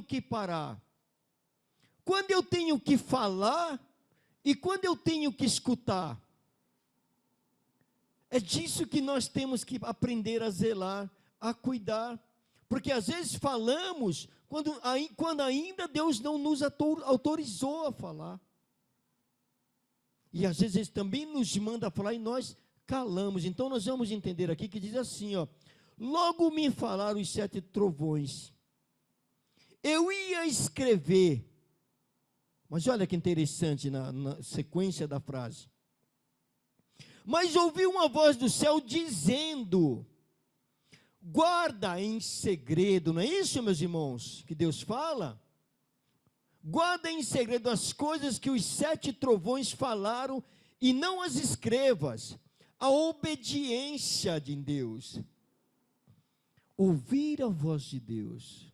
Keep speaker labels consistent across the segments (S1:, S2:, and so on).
S1: que parar? Quando eu tenho que falar e quando eu tenho que escutar? É disso que nós temos que aprender a zelar, a cuidar. Porque às vezes falamos quando ainda Deus não nos autorizou a falar. E às vezes Ele também nos manda falar e nós calamos. Então nós vamos entender aqui que diz assim, ó: logo me falaram os 7 trovões. Eu ia escrever. Mas olha que interessante na sequência da frase. Mas ouvi uma voz do céu dizendo: guarda em segredo. Não é isso, meus irmãos, que Deus fala? Guarda em segredo as coisas que os 7 trovões falaram e não as escrevas. A obediência de Deus. Ouvir a voz de Deus.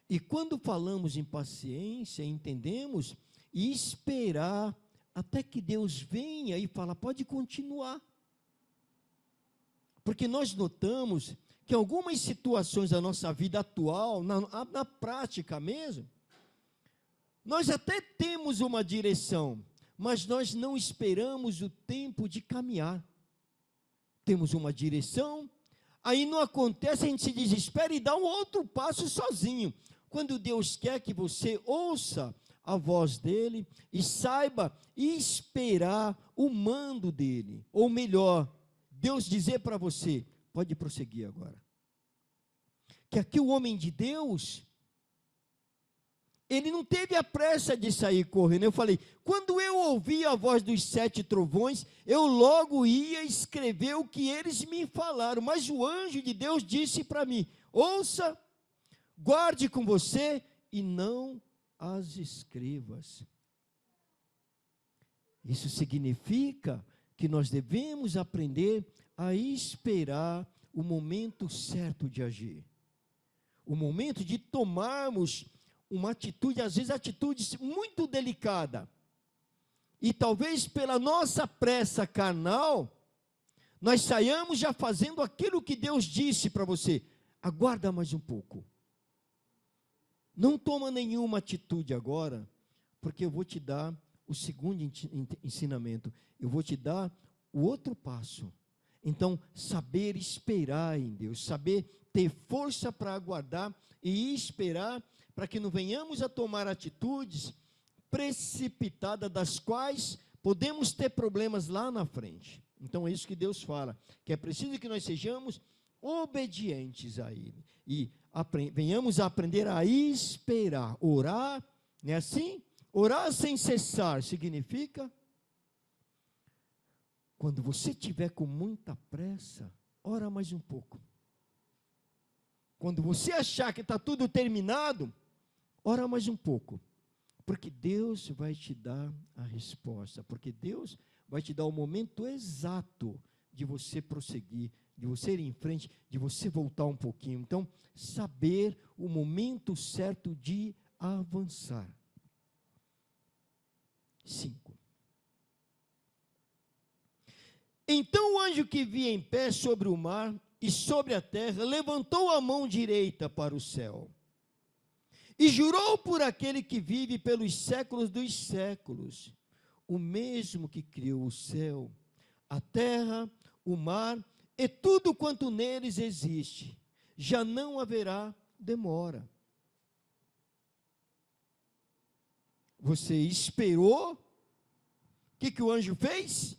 S1: E quando falamos em paciência, entendemos e esperar até que Deus venha e fala, pode continuar. Porque nós notamos que algumas situações da nossa vida atual, na prática mesmo, nós até temos uma direção, mas nós não esperamos o tempo de caminhar. Temos uma direção, aí não acontece, a gente se desespera e dá um outro passo sozinho. Quando Deus quer que você ouça a voz dele e saiba esperar o mando dele, ou melhor, Deus dizer para você, pode prosseguir agora. Que aqui o homem de Deus, ele não teve a pressa de sair correndo. Eu falei, quando eu ouvi a voz dos 7 trovões, eu logo ia escrever o que eles me falaram. Mas o anjo de Deus disse para mim, ouça, guarde com você e não as escrevas. Isso significa que nós devemos aprender a esperar o momento certo de agir. O momento de tomarmos uma atitude, às vezes atitude muito delicada. E talvez pela nossa pressa carnal, nós saiamos já fazendo aquilo que Deus disse para você. Aguarda mais um pouco. Não toma nenhuma atitude agora, porque eu vou te dar o segundo ensinamento. Eu vou te dar o outro passo. Então, saber esperar em Deus, saber ter força para aguardar e esperar, para que não venhamos a tomar atitudes precipitadas, das quais podemos ter problemas lá na frente. Então, é isso que Deus fala, que é preciso que nós sejamos obedientes a Ele, e venhamos a aprender a esperar, orar, não é assim? Orar sem cessar significa, quando você estiver com muita pressa, ora mais um pouco. Quando você achar que está tudo terminado, ora mais um pouco. Porque Deus vai te dar a resposta. Porque Deus vai te dar o momento exato de você prosseguir, de você ir em frente, de você voltar um pouquinho. Então, saber o momento certo de avançar. 5. Então o anjo que via em pé sobre o mar e sobre a terra, levantou a mão direita para o céu, e jurou por aquele que vive pelos séculos dos séculos, o mesmo que criou o céu, a terra, o mar, e tudo quanto neles existe, já não haverá demora. Você esperou, o que o anjo fez?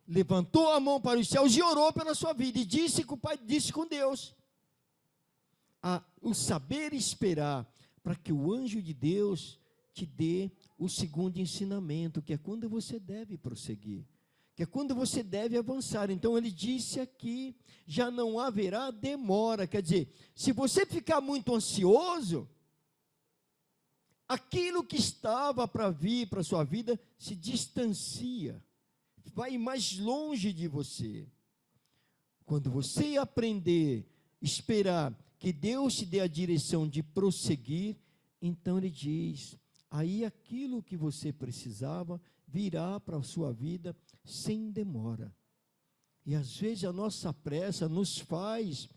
S1: Levantou a mão para os céus e orou pela sua vida, e disse com o Pai, disse com Deus. O saber esperar, para que o anjo de Deus te dê o segundo ensinamento, que é quando você deve prosseguir, que é quando você deve avançar. Então ele disse aqui, já não haverá demora, quer dizer, se você ficar muito ansioso, aquilo que estava para vir para a sua vida se distancia, vai mais longe de você. Quando você aprender, esperar que Deus te dê a direção de prosseguir, então ele diz, aí aquilo que você precisava virá para a sua vida sem demora. E às vezes a nossa pressa nos faz,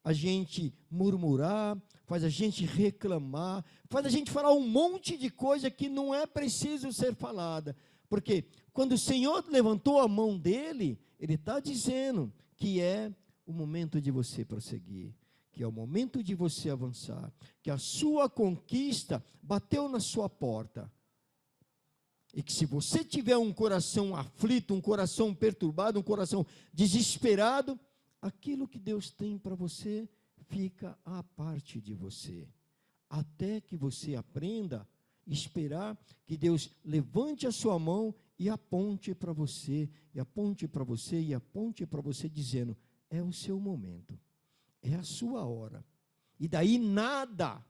S1: a gente murmurar, faz a gente reclamar, faz a gente falar um monte de coisa que não é preciso ser falada. Porque quando o Senhor levantou a mão dele, ele está dizendo que é o momento de você prosseguir, que é o momento de você avançar, que a sua conquista bateu na sua porta. E que se você tiver um coração aflito, um coração perturbado, um coração desesperado, aquilo que Deus tem para você fica à parte de você. Até que você aprenda a esperar que Deus levante a sua mão e aponte para você, e aponte para você, e aponte para você, dizendo, é o seu momento, é a sua hora. E daí nada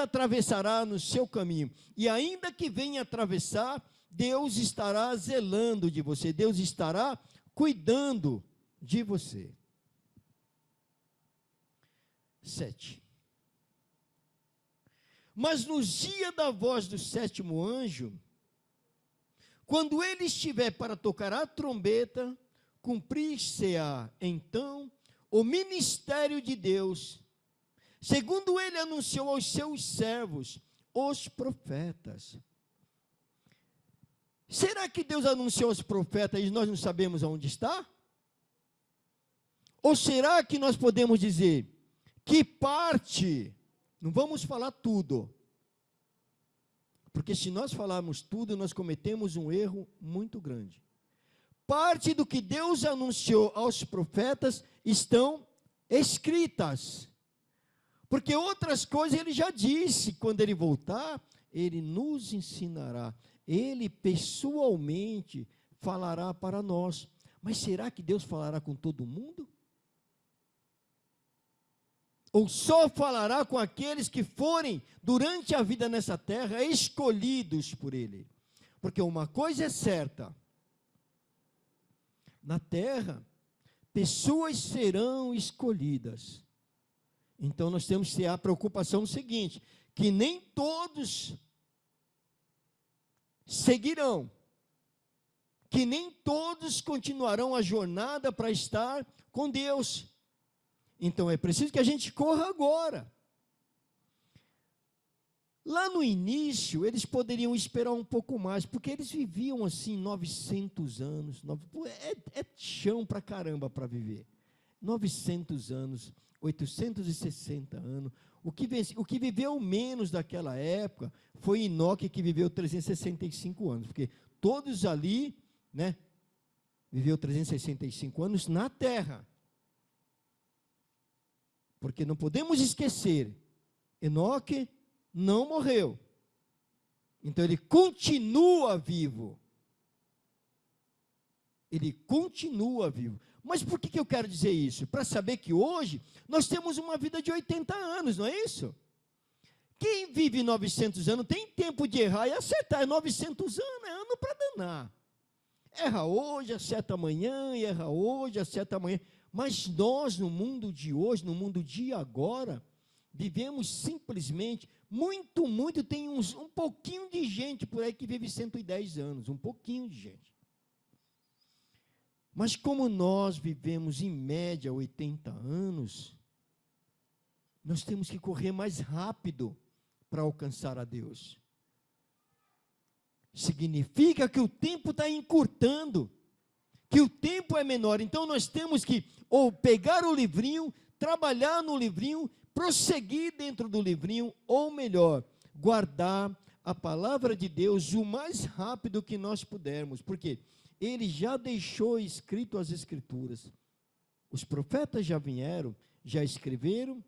S1: atravessará no seu caminho. E ainda que venha atravessar, Deus estará zelando de você, Deus estará cuidando de você. 7. Mas no dia da voz do sétimo anjo, quando ele estiver para tocar a trombeta, cumprir-se-á então o ministério de Deus, segundo ele anunciou aos seus servos, os profetas. Será que Deus anunciou aos profetas e nós não sabemos aonde está? Ou será que nós podemos dizer que parte, não vamos falar tudo, porque se nós falarmos tudo, nós cometemos um erro muito grande. Parte do que Deus anunciou aos profetas estão escritas. Porque outras coisas ele já disse, quando ele voltar, ele nos ensinará. Ele pessoalmente falará para nós. Mas será que Deus falará com todo mundo? Ou só falará com aqueles que forem, durante a vida nessa terra, escolhidos por ele? Porque uma coisa é certa, na terra, pessoas serão escolhidas. Então nós temos que ter a preocupação seguinte, que nem todos seguirão, que nem todos continuarão a jornada para estar com Deus. Então é preciso que a gente corra agora. Lá no início, eles poderiam esperar um pouco mais, porque eles viviam assim 900 anos, é chão para caramba para viver. 900 anos, 860 anos. O que viveu menos daquela época foi Enoque, que viveu 365 anos, porque todos ali, né, viveu 365 anos na terra. Porque não podemos esquecer, Enoque não morreu. Então ele continua vivo. Ele continua vivo. Mas por que eu quero dizer isso? Para saber que hoje nós temos uma vida de 80 anos, não é isso? Quem vive 900 anos tem tempo de errar e acertar. 900 anos é ano para danar. Erra hoje, acerta amanhã, e erra hoje, acerta amanhã. Mas nós, no mundo de hoje, no mundo de agora, vivemos simplesmente, tem um pouquinho de gente por aí que vive 110 anos, um pouquinho de gente. Mas como nós vivemos em média 80 anos, nós temos que correr mais rápido para alcançar a Deus. Significa que o tempo está encurtando, que o tempo é menor. Então nós temos que ou pegar o livrinho, trabalhar no livrinho, prosseguir dentro do livrinho, ou melhor, guardar a palavra de Deus o mais rápido que nós pudermos, porque ele já deixou escrito as escrituras. Os profetas já vieram, já escreveram,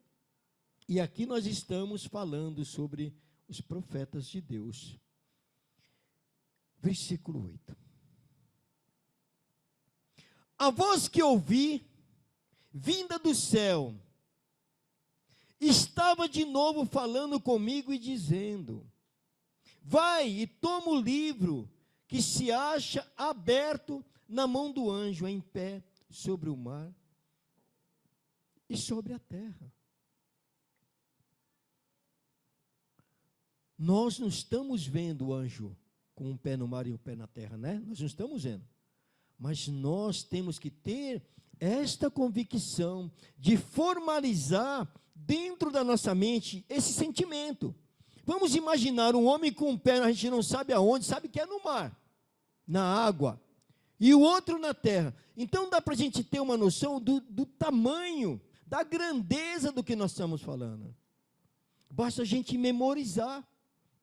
S1: e aqui nós estamos falando sobre os profetas de Deus. Versículo 8. A voz que ouvi, vinda do céu, estava de novo falando comigo e dizendo: vai e toma o livro que se acha aberto na mão do anjo, em pé sobre o mar e sobre a terra. Nós não estamos vendo o anjo com um pé no mar e um pé na terra, né? Nós não estamos vendo. Mas nós temos que ter esta convicção de formalizar dentro da nossa mente esse sentimento. Vamos imaginar um homem com um pé, a gente não sabe aonde, sabe que é no mar, na água, e o outro na terra. Então dá para a gente ter uma noção do tamanho, da grandeza do que nós estamos falando. Basta a gente memorizar,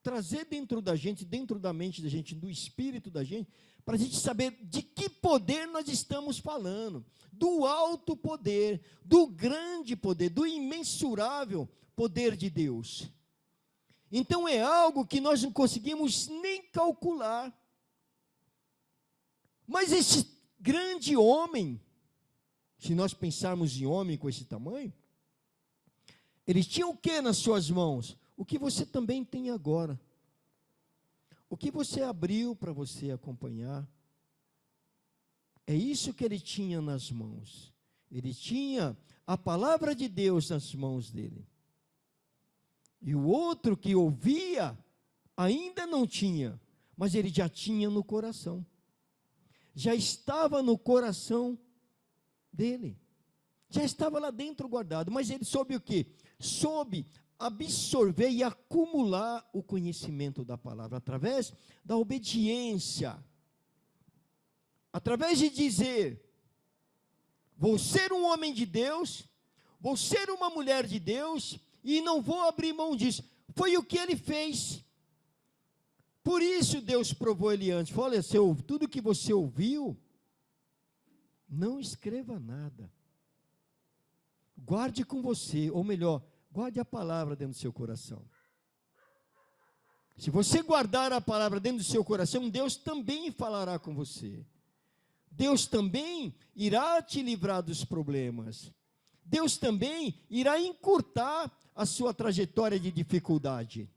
S1: trazer dentro da gente, dentro da mente da gente, do espírito da gente, para a gente saber de que poder nós estamos falando, do alto poder, do grande poder, do imensurável poder de Deus. Então é algo que nós não conseguimos nem calcular. Mas esse grande homem, se nós pensarmos em homem com esse tamanho, ele tinha o que nas suas mãos? O que você também tem agora. O que você abriu para você acompanhar. É isso que ele tinha nas mãos. Ele tinha a palavra de Deus nas mãos dele. E o outro que ouvia, ainda não tinha, mas ele já tinha no coração. Já estava no coração dele. Já estava lá dentro guardado. Mas ele soube o quê? Soube absorver e acumular o conhecimento da palavra, através da obediência. Através de dizer, vou ser um homem de Deus, vou ser uma mulher de Deus, e não vou abrir mão disso. Foi o que ele fez. Por isso Deus provou ele antes. Falou, olha, tudo que você ouviu, não escreva nada. Guarde com você, ou melhor, guarde a palavra dentro do seu coração. Se você guardar a palavra dentro do seu coração, Deus também falará com você. Deus também irá te livrar dos problemas. Deus também irá encurtar a sua trajetória de dificuldade.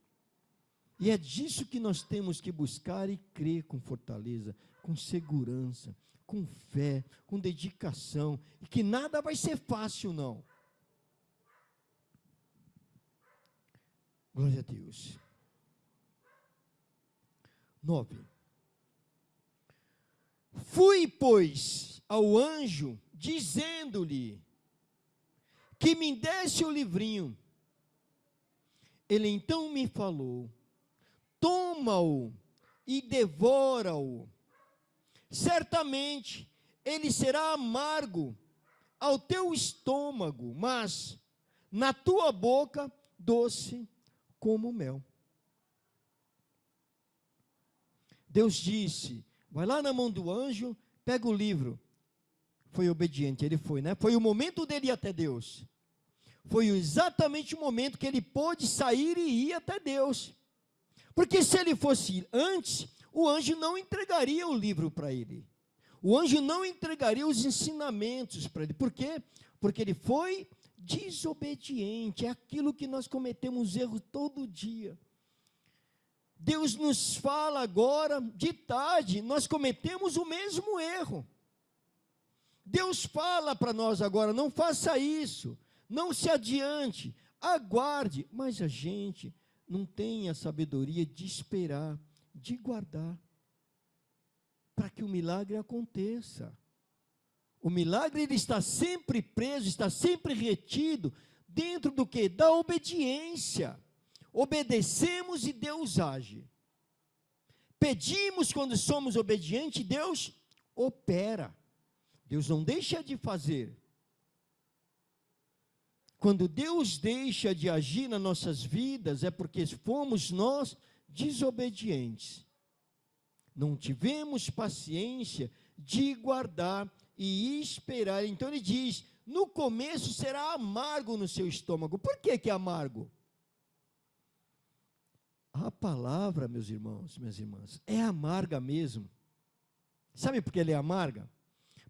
S1: E é disso que nós temos que buscar e crer com fortaleza, com segurança, com fé, com dedicação, e que nada vai ser fácil, não. Glória a Deus. 9. Fui, pois, ao anjo, dizendo-lhe que me desse o livrinho. Ele então me falou, toma-o e devora-o. Certamente ele será amargo ao teu estômago, mas na tua boca doce como mel. Deus disse, vai lá na mão do anjo, pega o livro. Foi obediente, ele foi, né? Foi o momento dele ir até Deus. Foi exatamente o momento que ele pôde sair e ir até Deus. Porque se ele fosse antes, o anjo não entregaria o livro para ele. O anjo não entregaria os ensinamentos para ele. Por quê? Porque ele foi desobediente. É aquilo que nós cometemos erro todo dia. Deus nos fala agora, de tarde, nós cometemos o mesmo erro. Deus fala para nós agora, não faça isso, não se adiante, aguarde. Mas a gente não tem a sabedoria de esperar, de guardar, para que o milagre aconteça. O milagre ele está sempre preso, está sempre retido, dentro do quê? Da obediência. Obedecemos e Deus age. Pedimos quando somos obedientes, Deus opera. Deus não deixa de fazer. Quando Deus deixa de agir nas nossas vidas, é porque fomos nós desobedientes. Não tivemos paciência de guardar e esperar. Então ele diz, no começo será amargo no seu estômago. Por que que é amargo? A palavra, meus irmãos, minhas irmãs, é amarga mesmo. Sabe por que ela é amarga?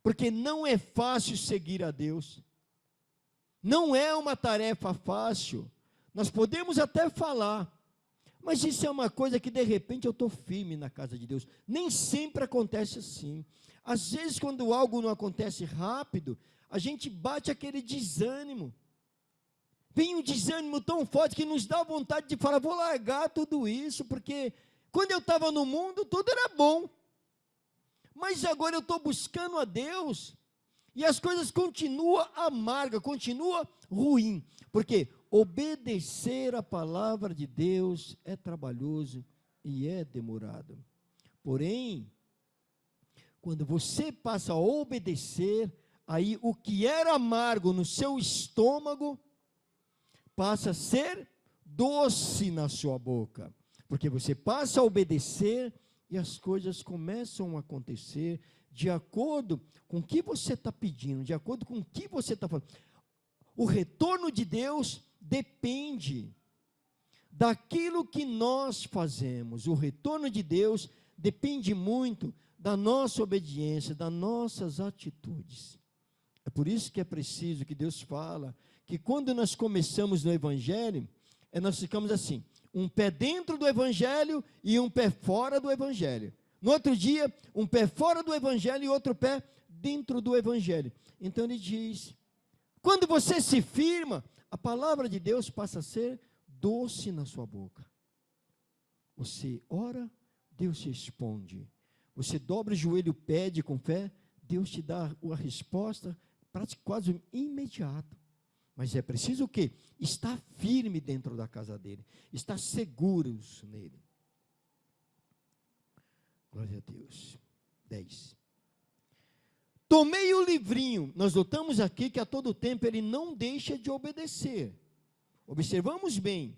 S1: Porque não é fácil seguir a Deus. Não é uma tarefa fácil. Nós podemos até falar, mas isso é uma coisa que de repente eu estou firme na casa de Deus. Nem sempre acontece assim. Às vezes quando algo não acontece rápido, a gente bate aquele desânimo. Vem um desânimo tão forte que nos dá vontade de falar, vou largar tudo isso, porque quando eu estava no mundo, tudo era bom. Mas agora eu estou buscando a Deus, E as coisas continuam amargas, continuam ruim. Porque obedecer a palavra de Deus é trabalhoso e é demorado. Porém, quando você passa a obedecer, aí o que era amargo no seu estômago passa a ser doce na sua boca. Porque você passa a obedecer e as coisas começam a acontecer de acordo com o que você está pedindo, de acordo com o que você está falando. O retorno de Deus depende daquilo que nós fazemos. O retorno de Deus depende muito da nossa obediência, das nossas atitudes. É por isso que é preciso que Deus fala que quando nós começamos no Evangelho, nós ficamos assim, um pé dentro do Evangelho e um pé fora do Evangelho. No outro dia, um pé fora do Evangelho e outro pé dentro do Evangelho. Então ele diz, quando você se firma, a palavra de Deus passa a ser doce na sua boca. Você ora, Deus te responde. Você dobra o joelho, pede com fé, Deus te dá a resposta quase imediata. Mas é preciso o quê? Estar firme dentro da casa dele, estar seguros nele. Glória a Deus. 10. Tomei o livrinho. Nós notamos aqui que a todo tempo ele não deixa de obedecer. Observamos bem.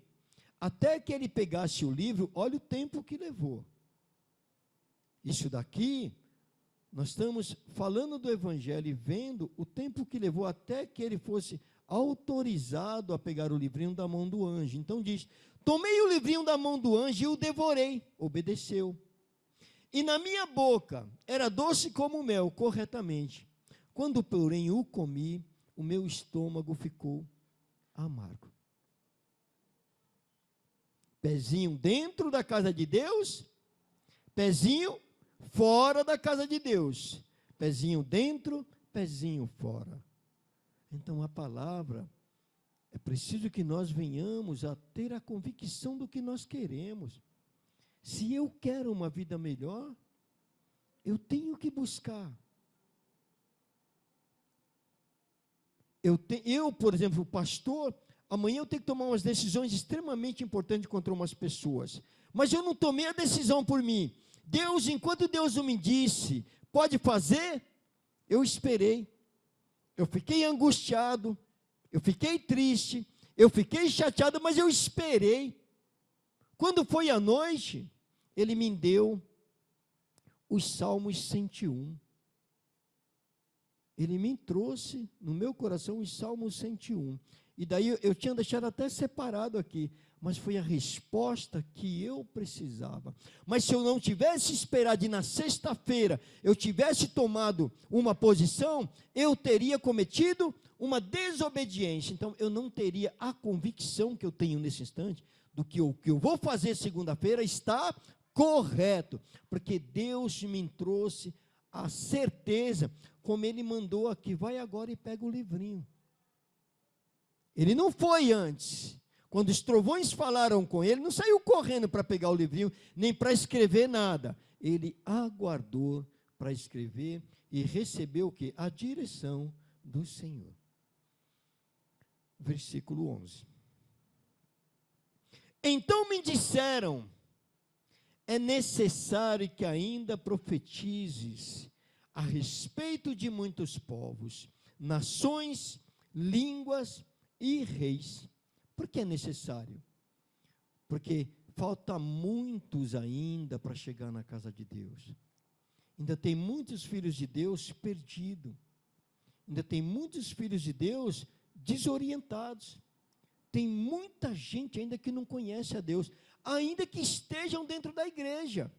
S1: Até que ele pegasse o livro, olha o tempo que levou. Isso daqui, nós estamos falando do Evangelho e vendo o tempo que levou até que ele fosse autorizado a pegar o livrinho da mão do anjo. Então diz, tomei o livrinho da mão do anjo e o devorei. Obedeceu. E na minha boca era doce como mel, corretamente. Quando, porém, o comi, o meu estômago ficou amargo. Pezinho dentro da casa de Deus, pezinho fora da casa de Deus. Pezinho dentro, pezinho fora. Então a palavra, é preciso que nós venhamos a ter a convicção do que nós queremos. Se eu quero uma vida melhor, eu tenho que buscar. Eu, por exemplo, pastor, amanhã eu tenho que tomar umas decisões extremamente importantes contra umas pessoas. Mas eu não tomei a decisão por mim. Deus, enquanto Deus não me disse, pode fazer, eu esperei. Eu fiquei angustiado, eu fiquei triste, eu fiquei chateado, mas eu esperei. Quando foi à noite, ele me deu os Salmos 101. Ele me trouxe no meu coração os Salmos 101. E daí eu tinha deixado até separado aqui, mas foi a resposta que eu precisava. Mas se eu não tivesse esperado e na sexta-feira eu tivesse tomado uma posição, eu teria cometido uma desobediência. Então eu não teria a convicção que eu tenho nesse instante, do que o que eu vou fazer segunda-feira está correto, porque Deus me trouxe a certeza, como Ele mandou aqui, vai agora e pega o livrinho. Ele não foi antes. Quando os trovões falaram com ele, não saiu correndo para pegar o livrinho, nem para escrever nada. Ele aguardou para escrever e recebeu o quê? A direção do Senhor. Versículo 11. Então me disseram, é necessário que ainda profetizes a respeito de muitos povos, nações, línguas e reis. Por que é necessário? Porque falta muitos ainda para chegar na casa de Deus. Ainda tem muitos filhos de Deus perdidos. Ainda tem muitos filhos de Deus desorientados. Tem muita gente ainda que não conhece a Deus, ainda que estejam dentro da igreja.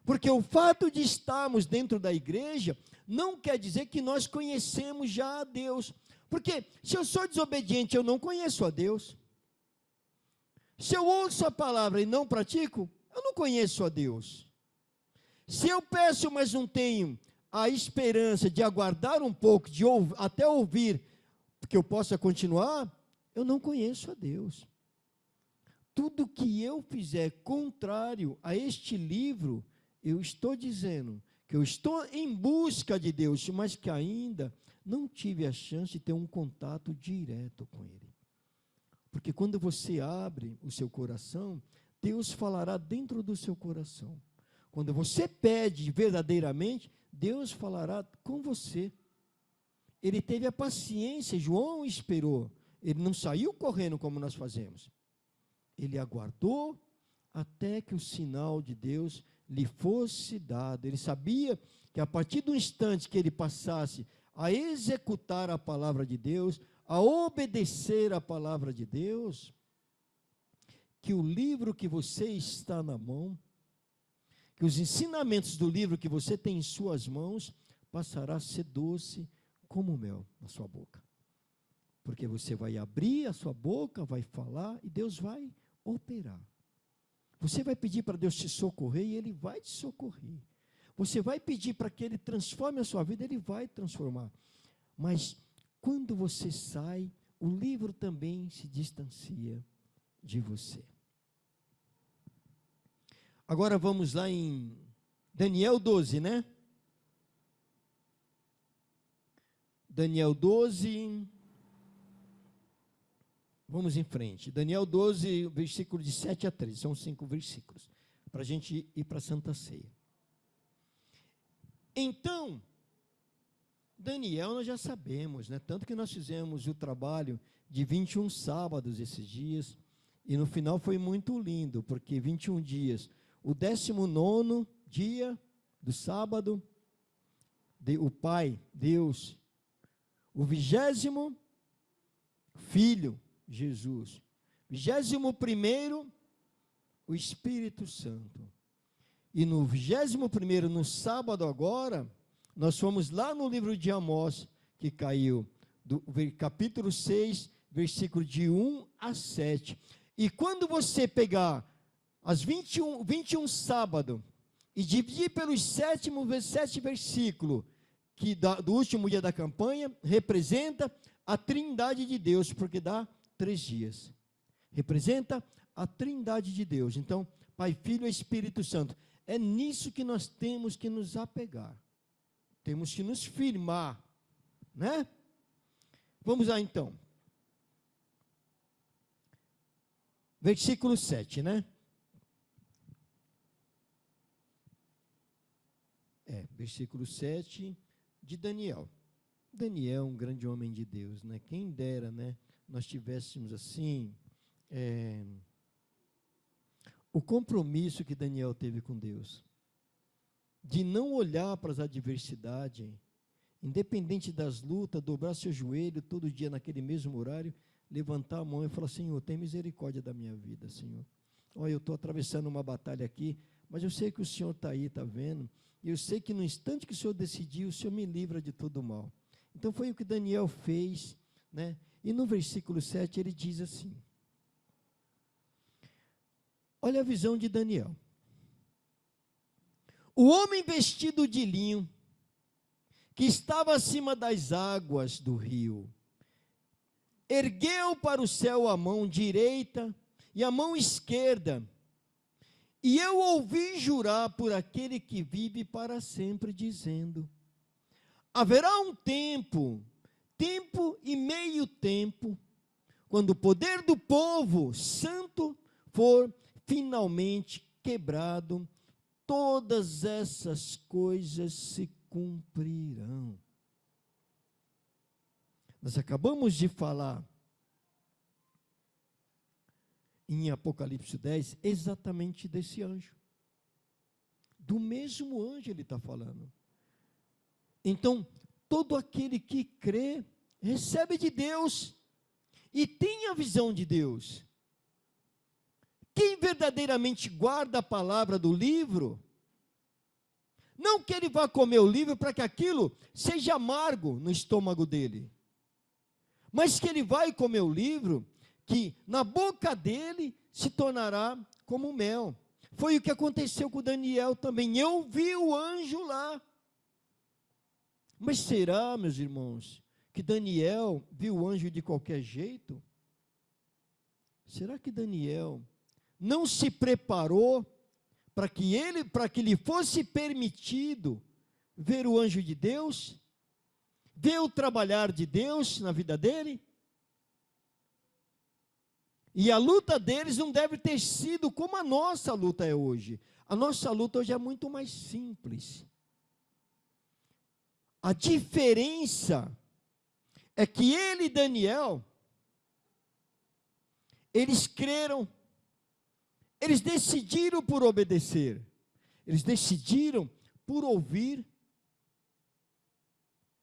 S1: Porque o fato de estarmos dentro da igreja não quer dizer que nós conhecemos já a Deus. Porque se eu sou desobediente, eu não conheço a Deus. Se eu ouço a palavra e não pratico, eu não conheço a Deus. Se eu peço, mas não tenho a esperança de aguardar um pouco, até ouvir, que eu possa continuar, eu não conheço a Deus. Tudo que eu fizer contrário a este livro, eu estou dizendo que eu estou em busca de Deus, mas que ainda não tive a chance de ter um contato direto com Ele. Porque quando você abre o seu coração, Deus falará dentro do seu coração. Quando você pede verdadeiramente, Deus falará com você. Ele teve a paciência, João esperou. Ele não saiu correndo como nós fazemos. Ele aguardou até que o sinal de Deus lhe fosse dado. Ele sabia que a partir do instante que ele passasse a executar a palavra de Deus, a obedecer a palavra de Deus, que o livro que você está na mão, que os ensinamentos do livro que você tem em suas mãos, passará a ser doce como mel na sua boca. Porque você vai abrir a sua boca, vai falar e Deus vai operar. Você vai pedir para Deus te socorrer e Ele vai te socorrer. Você vai pedir para que Ele transforme a sua vida, Ele vai transformar. Mas quando você sai, o livro também se distancia de você. Agora vamos lá em Daniel 12, né? Daniel 12, vamos em frente. Daniel 12, versículo de 7 a 13, são 5 versículos, para a gente ir para a Santa Ceia. Então, Daniel nós já sabemos, né? Tanto que nós fizemos o trabalho de 21 sábados esses dias, e no final foi muito lindo, porque 21 dias, o 19º dia do sábado, o Pai, Deus, o 20º, Filho, Jesus, 21º, o Espírito Santo. E no 21º, no sábado agora, nós fomos lá no livro de Amós, que caiu, do capítulo 6, versículo de 1 a 7. E quando você pegar as 21 sábado e dividir pelos 7 versículos, que do último dia da campanha, representa a Trindade de Deus, porque dá 3 dias. Representa a Trindade de Deus. Então, Pai, Filho e Espírito Santo. É nisso que nós temos que nos apegar. Temos que nos firmar, né? Vamos lá então. Versículo 7, né? Versículo 7 de Daniel. Daniel, um grande homem de Deus, né? Quem dera, né? Nós tivéssemos assim, o compromisso que Daniel teve com Deus, de não olhar para as adversidades, independente das lutas, dobrar seu joelho todo dia naquele mesmo horário, levantar a mão e falar: Senhor, tem misericórdia da minha vida, Senhor. Olha, eu estou atravessando uma batalha aqui, mas eu sei que o Senhor está aí, está vendo, e eu sei que no instante que o Senhor decidir, o Senhor me livra de todo o mal. Então foi o que Daniel fez, né? E no versículo 7 ele diz assim, olha a visão de Daniel. O homem vestido de linho, que estava acima das águas do rio, ergueu para o céu a mão direita e a mão esquerda, e eu ouvi jurar por aquele que vive para sempre, dizendo: haverá um tempo e meio tempo, quando o poder do povo santo for finalmente quebrado, todas essas coisas se cumprirão. Nós acabamos de falar em Apocalipse 10 exatamente desse anjo. Do mesmo anjo ele está falando. Então, todo aquele que crê, recebe de Deus e tem a visão de Deus. Quem verdadeiramente guarda a palavra do livro, não que ele vá comer o livro para que aquilo seja amargo no estômago dele, mas que ele vai comer o livro, que na boca dele se tornará como mel. Foi o que aconteceu com Daniel também. Eu vi o anjo lá. Mas será, meus irmãos, que Daniel viu o anjo de qualquer jeito? Será que Daniel não se preparou para que lhe fosse permitido ver o anjo de Deus, ver o trabalhar de Deus na vida dele. E a luta deles não deve ter sido como a nossa luta é hoje. A nossa luta hoje é muito mais simples. A diferença é que ele e Daniel, eles creram, eles decidiram por obedecer, eles decidiram por ouvir.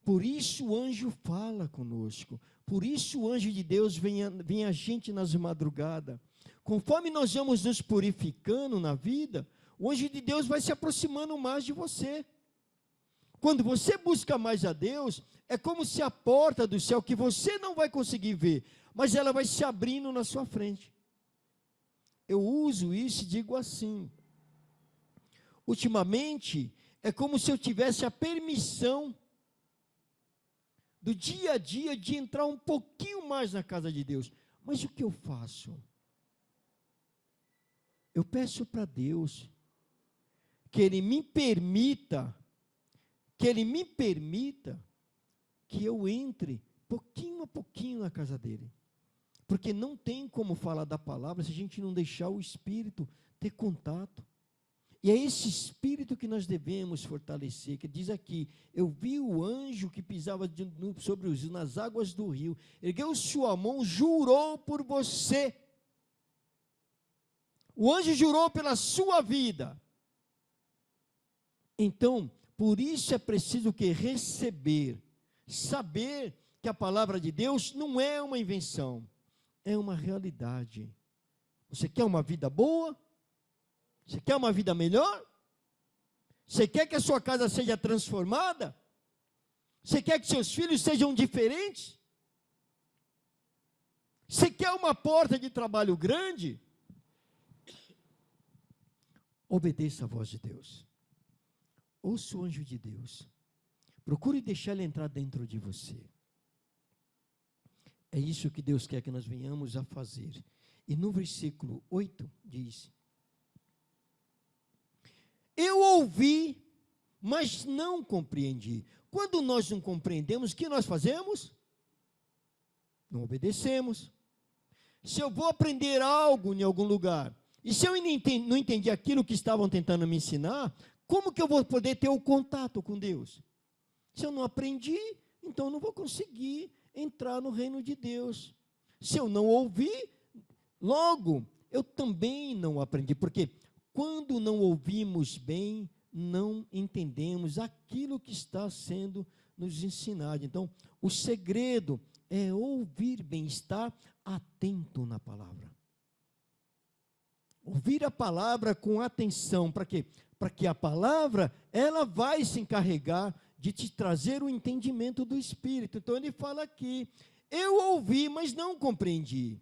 S1: Por isso o anjo fala conosco, por isso o anjo de Deus vem a gente nas madrugadas. Conforme nós vamos nos purificando na vida, o anjo de Deus vai se aproximando mais de você. Quando você busca mais a Deus, é como se a porta do céu, que você não vai conseguir ver, mas ela vai se abrindo na sua frente. Eu uso isso e digo assim: ultimamente, é como se eu tivesse a permissão do dia a dia de entrar um pouquinho mais na casa de Deus. Mas o que eu faço? Eu peço para Deus que Ele me permita, que eu entre pouquinho a pouquinho na casa dele. Porque não tem como falar da palavra se a gente não deixar o Espírito ter contato. E é esse Espírito que nós devemos fortalecer, que diz aqui: eu vi o anjo que pisava sobre os rios, nas águas do rio, ergueu sua mão, jurou por você. O anjo jurou pela sua vida. Então, por isso é preciso que receber, saber que a palavra de Deus não é uma invenção, é uma realidade. Você quer uma vida boa? Você quer uma vida melhor? Você quer que a sua casa seja transformada? Você quer que seus filhos sejam diferentes? Você quer uma porta de trabalho grande? Obedeça a voz de Deus. Ouça o anjo de Deus. Procure deixar ele entrar dentro de você. É isso que Deus quer que nós venhamos a fazer. E no versículo 8 diz: eu ouvi, mas não compreendi. Quando nós não compreendemos, o que nós fazemos? Não obedecemos. Se eu vou aprender algo em algum lugar, e se eu não entendi aquilo que estavam tentando me ensinar, como que eu vou poder ter o contato com Deus? Se eu não aprendi, então eu não vou conseguir entrar no reino de Deus. Se eu não ouvi, logo, eu também não aprendi, porque quando não ouvimos bem, não entendemos aquilo que está sendo nos ensinado. Então, o segredo é ouvir bem, estar atento na palavra. Ouvir a palavra com atenção, para quê? Para que a palavra, ela vai se encarregar de te trazer o entendimento do Espírito. Então, ele fala aqui: eu ouvi, mas não compreendi.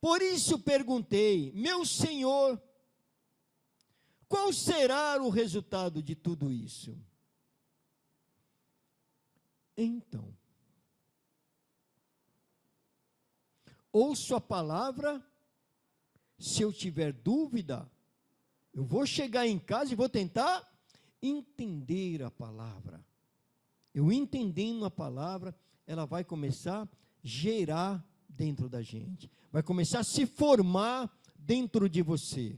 S1: Por isso perguntei, meu Senhor, qual será o resultado de tudo isso? Então, ouço a palavra, se eu tiver dúvida, eu vou chegar em casa e vou tentar entender a palavra. Eu entendendo a palavra, ela vai começar a gerar dentro da gente, vai começar a se formar dentro de você.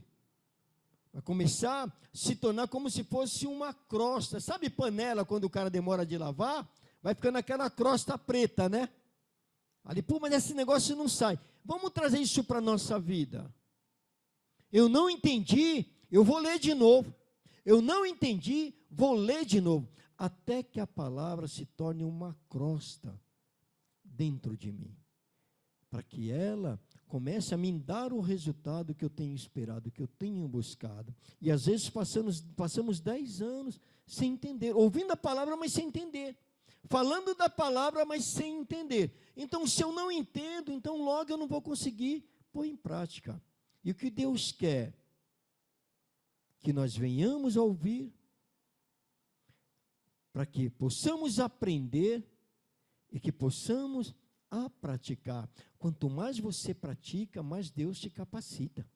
S1: Vai começar a se tornar como se fosse uma crosta. Sabe panela, quando o cara demora de lavar? Vai ficando aquela crosta preta, né? Ali, pô, mas esse negócio não sai. Vamos trazer isso para a nossa vida. Eu não entendi, eu vou ler de novo. Eu não entendi, vou ler de novo. Até que a palavra se torne uma crosta dentro de mim. Para que ela comece a me dar o resultado que eu tenho esperado, que eu tenho buscado. E às vezes passamos 10 anos sem entender, ouvindo a palavra, mas sem entender. Falando da palavra, mas sem entender. Então, se eu não entendo, então logo eu não vou conseguir pôr em prática. E o que Deus quer? Que nós venhamos a ouvir, para que possamos aprender e que possamos a praticar. Quanto mais você pratica, mais Deus te capacita.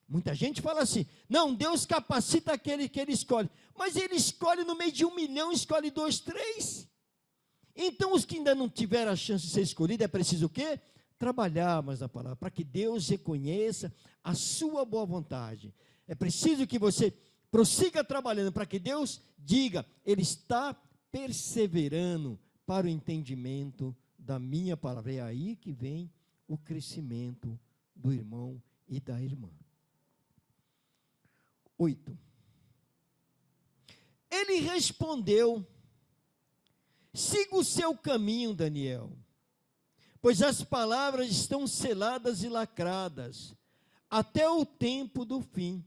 S1: Muita gente fala assim, não, Deus capacita aquele que Ele escolhe. Mas Ele escolhe no meio de 1 milhão, escolhe 2, 3. Então, os que ainda não tiveram a chance de ser escolhidos, é preciso o quê? Trabalhar mais na palavra, para que Deus reconheça a sua boa vontade. É preciso que você prossiga trabalhando, para que Deus diga, Ele está perseverando para o entendimento da minha palavra. É aí que vem o crescimento do irmão e da irmã. 8. Ele respondeu, siga o seu caminho, Daniel, pois as palavras estão seladas e lacradas, até o tempo do fim.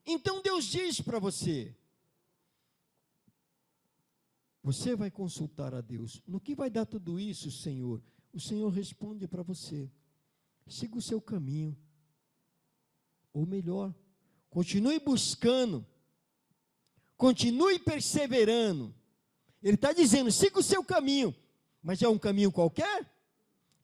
S1: Então Deus diz para você, você vai consultar a Deus, no que vai dar tudo isso, Senhor? O Senhor responde para você, siga o seu caminho, ou melhor, continue buscando, continue perseverando. Ele está dizendo, siga o seu caminho, mas é um caminho qualquer?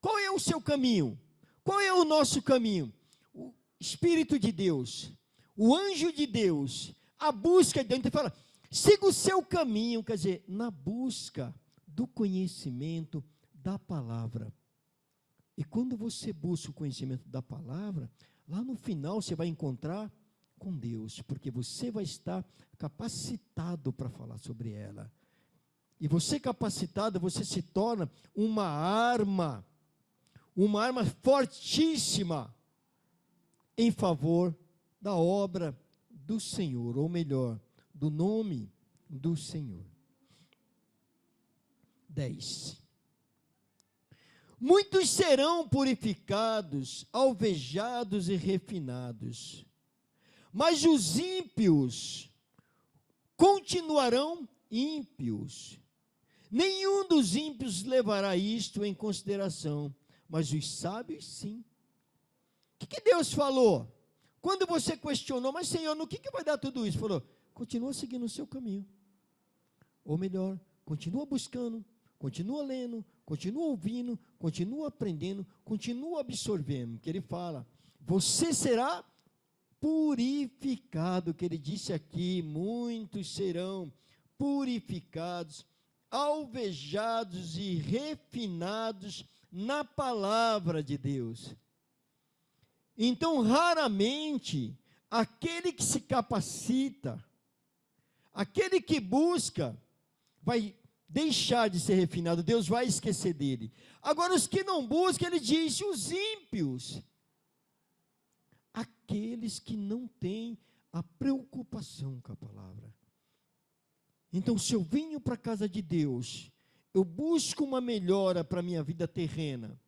S1: Qual é o seu caminho? Qual é o nosso caminho? O Espírito de Deus, o anjo de Deus, a busca de Deus. Então fala, siga o seu caminho, quer dizer, na busca do conhecimento da palavra. E quando você busca o conhecimento da palavra, lá no final você vai encontrar com Deus, porque você vai estar capacitado para falar sobre ela. E você capacitado, você se torna uma arma fortíssima em favor da obra do Senhor, ou melhor, do nome do Senhor. 10. Muitos serão purificados, alvejados e refinados, mas os ímpios continuarão ímpios. Nenhum dos ímpios levará isto em consideração, mas os sábios sim. O que Deus falou? Quando você questionou, mas Senhor, no que vai dar tudo isso? Falou, continua seguindo o seu caminho. Ou melhor, continua buscando, continua lendo, continua ouvindo, continua aprendendo, continua absorvendo. Que Ele fala, você será purificado, que Ele disse aqui, muitos serão purificados, alvejados e refinados na palavra de Deus. Então, raramente, aquele que se capacita, aquele que busca, vai deixar de ser refinado, Deus vai esquecer dele. Agora, os que não buscam, Ele diz, os ímpios, aqueles que não têm a preocupação com a palavra. Então, se eu venho para a casa de Deus, eu busco uma melhora para a minha vida terrena,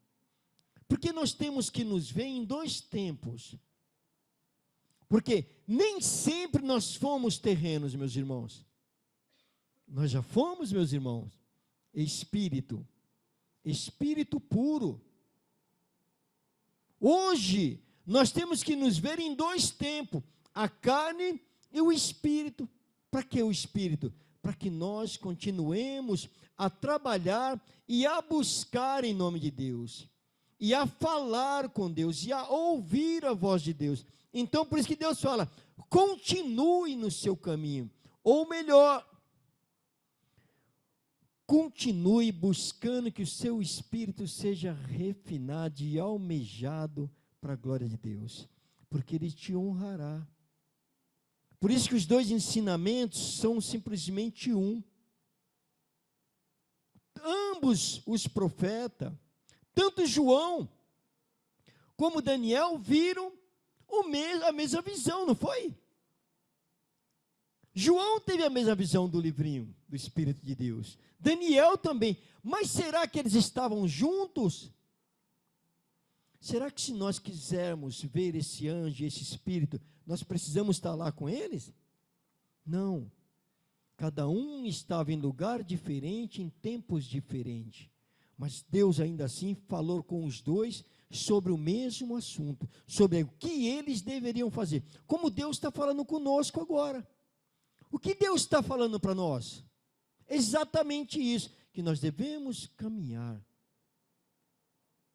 S1: porque nós temos que nos ver em 2 tempos, porque nem sempre nós fomos terrenos, meus irmãos. Nós já fomos, meus irmãos, espírito puro. Hoje, nós temos que nos ver em 2 tempos, a carne e o espírito. Para que o espírito? Para que nós continuemos a trabalhar e a buscar em nome de Deus, e a falar com Deus, e a ouvir a voz de Deus. Então, por isso que Deus fala, continue no seu caminho, ou melhor, continue buscando que o seu espírito seja refinado e almejado para a glória de Deus, porque Ele te honrará. Por isso que os 2 ensinamentos são simplesmente um. Ambos os profetas, tanto João como Daniel, viram a mesma visão, não foi? João teve a mesma visão do livrinho do Espírito de Deus, Daniel também, mas será que eles estavam juntos? Será que se nós quisermos ver esse anjo, esse Espírito, nós precisamos estar lá com eles? Não, cada um estava em lugar diferente, em tempos diferentes, mas Deus ainda assim falou com os 2 sobre o mesmo assunto, sobre o que eles deveriam fazer, como Deus está falando conosco agora. O que Deus está falando para nós? Exatamente isso, que nós devemos caminhar,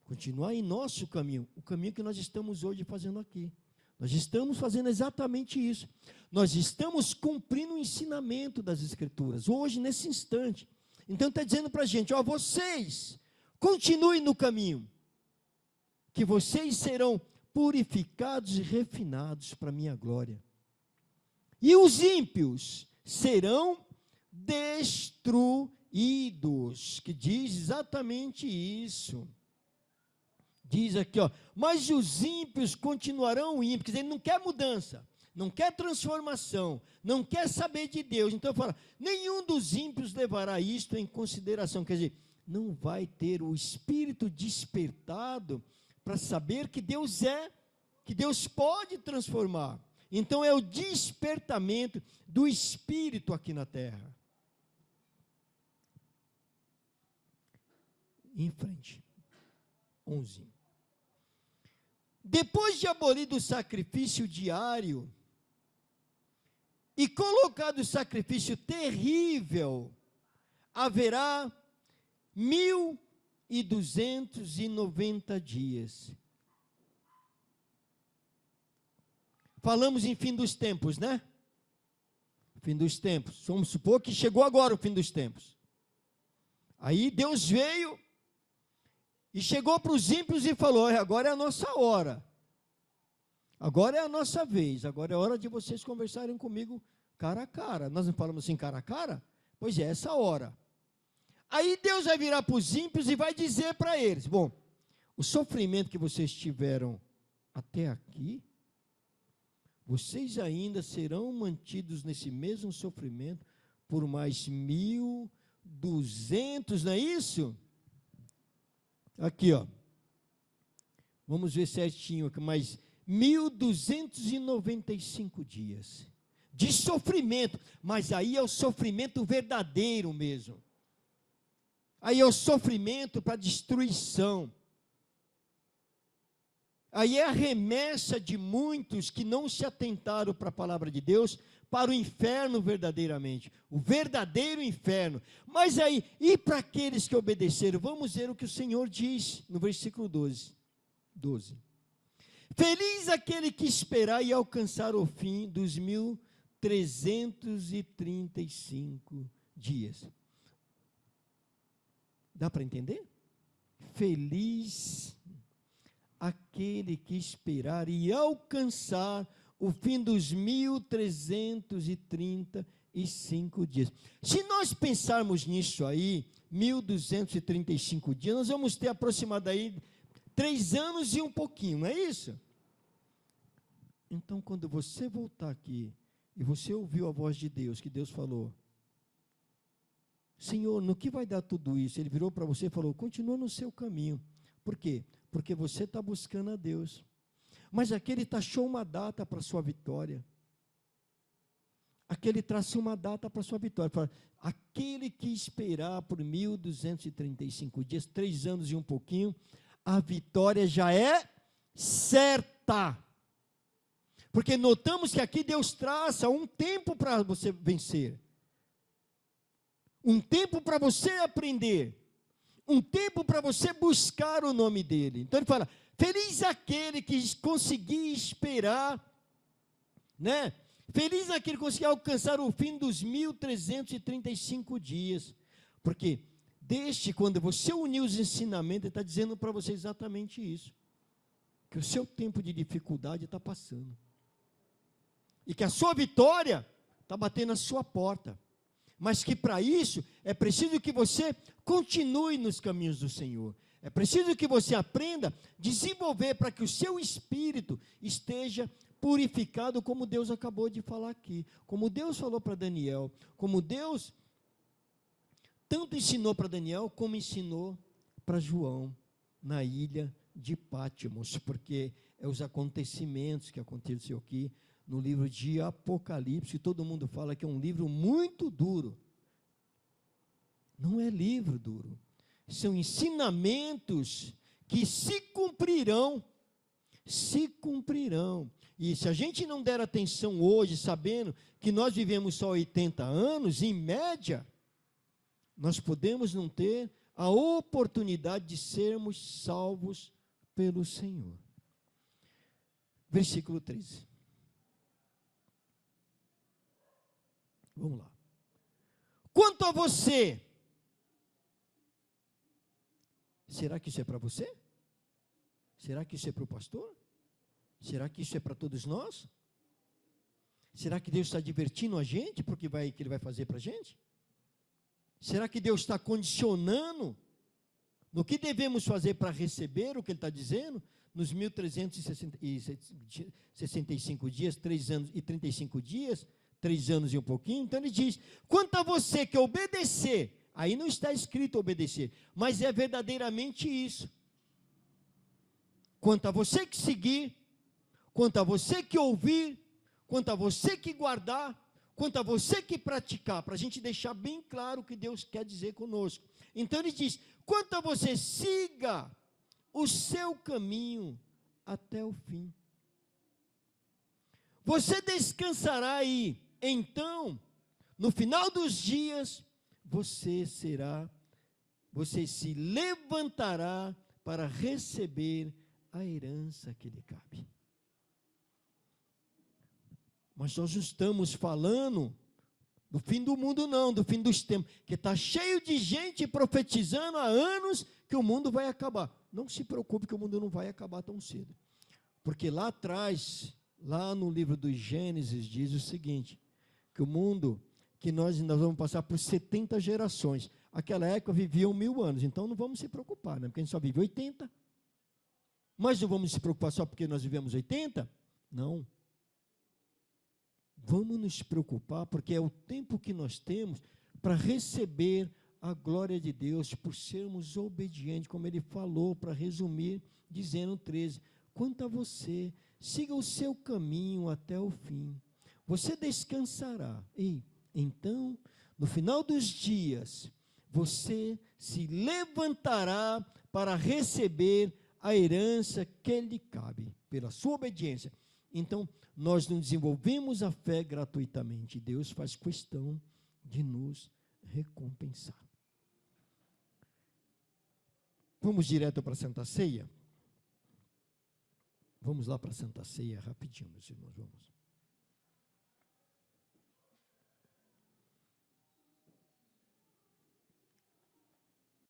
S1: continuar em nosso caminho, o caminho que nós estamos hoje fazendo aqui. Nós estamos fazendo exatamente isso. Nós estamos cumprindo o ensinamento das Escrituras, hoje, nesse instante. Então está dizendo para a gente, ó, vocês continuem no caminho, que vocês serão purificados e refinados para a minha glória. E os ímpios serão destruídos, que diz exatamente isso. Diz aqui, ó, mas os ímpios continuarão ímpios, quer dizer, ele não quer mudança, não quer transformação, não quer saber de Deus. Então fala, nenhum dos ímpios levará isto em consideração, quer dizer, não vai ter o espírito despertado para saber que Deus é, que Deus pode transformar. Então é o despertamento do espírito aqui na terra. Em frente. 11. Depois de abolido o sacrifício diário e colocado o sacrifício terrível, haverá 1.290 dias. Falamos em fim dos tempos, né? Fim dos tempos. Vamos supor que chegou agora o fim dos tempos. Aí Deus veio e chegou para os ímpios e falou, agora é a nossa hora. Agora é a nossa vez. Agora é a hora de vocês conversarem comigo cara a cara. Nós não falamos assim cara a cara? Pois é, essa hora. Aí Deus vai virar para os ímpios e vai dizer para eles, bom, o sofrimento que vocês tiveram até aqui, vocês ainda serão mantidos nesse mesmo sofrimento por mais 1.200, não é isso? Aqui, ó. Vamos ver certinho aqui, mais 1.295 dias de sofrimento, mas aí é o sofrimento verdadeiro mesmo. Aí é o sofrimento para destruição. Aí é a remessa de muitos que não se atentaram para a palavra de Deus, para o inferno verdadeiramente, o verdadeiro inferno. Mas aí, e para aqueles que obedeceram? Vamos ver o que o Senhor diz no versículo 12. Feliz aquele que esperar e alcançar o fim dos 1.335 dias. Dá para entender? Feliz aquele que esperar e alcançar o fim dos 1.335 dias. Se nós pensarmos nisso aí, 1.235 dias, nós vamos ter aproximadamente 3 anos e um pouquinho, não é isso? Então, quando você voltar aqui, e você ouviu a voz de Deus, que Deus falou, Senhor, no que vai dar tudo isso? Ele virou para você e falou, continua no seu caminho. Por quê? Porque você está buscando a Deus. Mas aquele taxou uma data para a sua vitória. Aquele traçou uma data para a sua vitória. Fala, aquele que esperar por 1.235 dias, 3 anos e um pouquinho, a vitória já é certa. Porque notamos que aqui Deus traça um tempo para você vencer. Um tempo para você aprender. Um tempo para você buscar o nome dele. Então ele fala, feliz aquele que conseguir esperar, né? Feliz aquele que conseguir alcançar o fim dos 1.335 dias. Porque quando você unir os ensinamentos, ele está dizendo para você exatamente isso. Que o seu tempo de dificuldade está passando. E que a sua vitória está batendo na sua porta. Mas que para isso é preciso que você continue nos caminhos do Senhor. É preciso que você aprenda a desenvolver para que o seu espírito esteja purificado, como Deus acabou de falar aqui. Como Deus falou para Daniel. Como Deus tanto ensinou para Daniel, como ensinou para João, na ilha de Pátimos. Porque é os acontecimentos que aconteceu aqui no livro de Apocalipse, todo mundo fala que é um livro muito duro. Não é livro duro. São ensinamentos que se cumprirão. Se cumprirão. E se a gente não der atenção hoje, sabendo que nós vivemos só 80 anos, em média, nós podemos não ter a oportunidade de sermos salvos pelo Senhor. versículo 13. Vamos lá. Quanto a você, será que isso é para você? Será que isso é para o pastor? Será que isso é para todos nós? Será que Deus está divertindo a gente porque que Ele vai fazer para a gente? Será que Deus está condicionando no que devemos fazer para receber o que Ele está dizendo? Nos 1365 dias, 3 anos e 35 dias, 3 anos e um pouquinho. Então Ele diz, quanto a você que obedecer, aí não está escrito obedecer, mas é verdadeiramente isso. Quanto a você que seguir, quanto a você que ouvir, quanto a você que guardar, quanto a você que praticar, para a gente deixar bem claro o que Deus quer dizer conosco. Então Ele diz, quanto a você, siga o seu caminho até o fim. Você descansará aí, então, no final dos dias, você se levantará para receber a herança que lhe cabe. Mas nós não estamos falando do fim do mundo não, do fim dos tempos, que está cheio de gente profetizando há anos que o mundo vai acabar. Não se preocupe que o mundo não vai acabar tão cedo. Porque lá atrás, lá no livro do Gênesis, diz o seguinte, que o mundo, que nós vamos passar por 70 gerações. Aquela época viviam 1000 anos, então não vamos se preocupar, né? Porque a gente só vive 80. Mas não vamos se preocupar só porque nós vivemos 80? Não. Vamos nos preocupar, porque é o tempo que nós temos para receber a glória de Deus, por sermos obedientes, como Ele falou, para resumir, dizendo 13, quanto a você, siga o seu caminho até o fim, você descansará, e então, no final dos dias, você se levantará para receber a herança que lhe cabe, pela sua obediência. Então, nós não desenvolvemos a fé gratuitamente. Deus faz questão de nos recompensar. Vamos direto para a Santa Ceia? Vamos lá para a Santa Ceia rapidinho, meus irmãos, vamos.